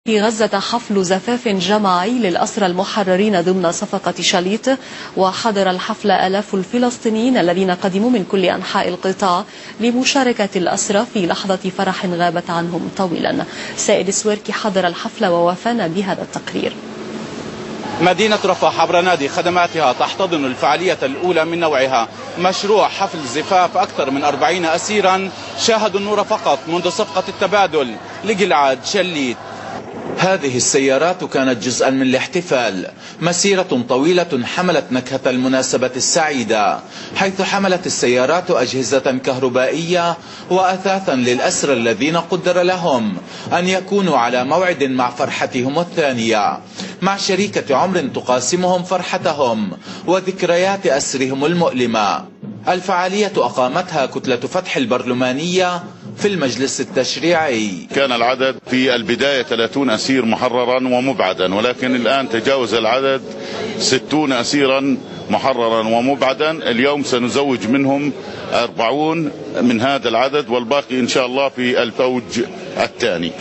في غزة حفل زفاف جماعي للأسرى المحررين ضمن صفقة شاليت، وحضر الحفل آلاف الفلسطينيين الذين قدموا من كل أنحاء القطاع لمشاركة الأسرى في لحظة فرح غابت عنهم طويلا. سائد سويركي حضر الحفل ووافانا بهذا التقرير. مدينة رفح عبر نادي خدماتها تحتضن الفعالية الأولى من نوعها، مشروع حفل زفاف أكثر من 40 أسيرا شاهدوا النور فقط منذ صفقة التبادل لجلعاد شليت. هذه السيارات كانت جزءا من الاحتفال، مسيرة طويلة حملت نكهة المناسبة السعيدة، حيث حملت السيارات أجهزة كهربائية وأثاثا للأسرى الذين قدر لهم أن يكونوا على موعد مع فرحتهم الثانية، مع شريكة عمر تقاسمهم فرحتهم وذكريات أسرهم المؤلمة. الفعالية أقامتها كتلة فتح البرلمانية في المجلس التشريعي. كان العدد في البداية 30 أسير محررا ومبعدا، ولكن الآن تجاوز العدد 60 أسيرا محررا ومبعدا. اليوم سنزوج منهم 40 من هذا العدد، والباقي إن شاء الله في الفوج الثاني.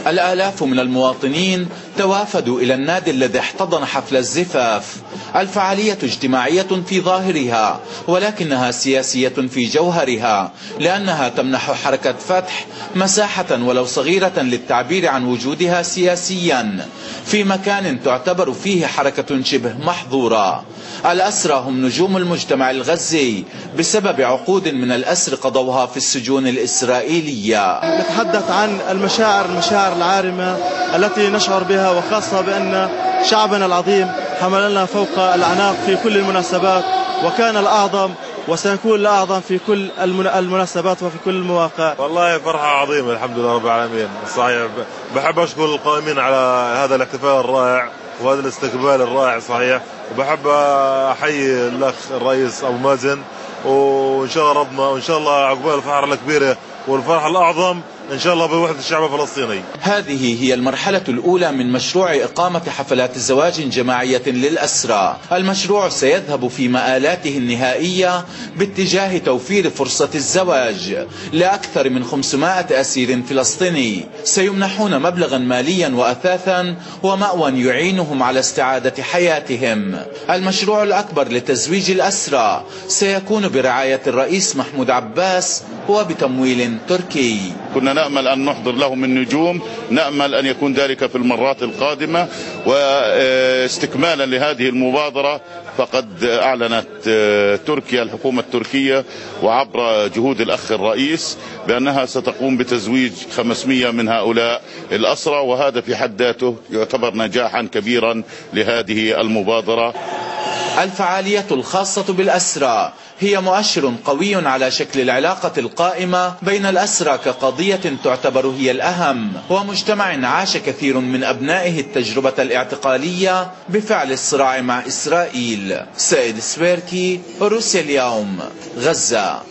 الآلاف من المواطنين توافدوا إلى النادي الذي احتضن حفل الزفاف. الفعالية اجتماعية في ظاهرها، ولكنها سياسية في جوهرها، لأنها تمنح حركة فتح مساحة ولو صغيرة للتعبير عن وجودها سياسيا في مكان تعتبر فيه حركة شبه محظورة. الأسرى هم نجوم المجتمع الغزي بسبب عقود من الأسر قضوها في السجون الإسرائيلية. نتحدث عن المشاعر العارمة التي نشعر بها، وخاصة بأن شعبنا العظيم حملنا فوق الأعناق في كل المناسبات، وكان الأعظم وسيكون الأعظم في كل المناسبات وفي كل المواقع. والله فرحة عظيمة، الحمد لله رب العالمين. صحيح بحب أشكر القائمين على هذا الاحتفال الرائع وهذا الاستقبال الرائع صحيح، وبحب أحيي الأخ الرئيس أبو مازن، وإن شاء الله ربنا وإن شاء الله عقبال الفرحة الكبيرة والفرحة الأعظم إن شاء الله بوحدة الشعب الفلسطيني. هذه هي المرحلة الأولى من مشروع إقامة حفلات زواج جماعية للأسرى. المشروع سيذهب في مآلاته النهائية باتجاه توفير فرصة الزواج لأكثر من 500 أسير فلسطيني، سيمنحون مبلغا ماليا وأثاثا ومأوى يعينهم على استعادة حياتهم. المشروع الأكبر لتزويج الأسرى سيكون برعاية الرئيس محمود عباس وبتمويل تركي. كنا نأمل أن نحضر لهم النجوم، نأمل أن يكون ذلك في المرات القادمة. واستكمالا لهذه المبادرة فقد أعلنت تركيا الحكومة التركية وعبر جهود الأخ الرئيس بأنها ستقوم بتزويج 500 من هؤلاء الأسرى، وهذا في حد ذاته يعتبر نجاحا كبيرا لهذه المبادرة. الفعالية الخاصة بالأسرى هي مؤشر قوي على شكل العلاقة القائمة بين الأسرى كقضية تعتبر هي الأهم، ومجتمع عاش كثير من أبنائه التجربة الاعتقالية بفعل الصراع مع إسرائيل. سائد سويركي، روسيا اليوم، غزة.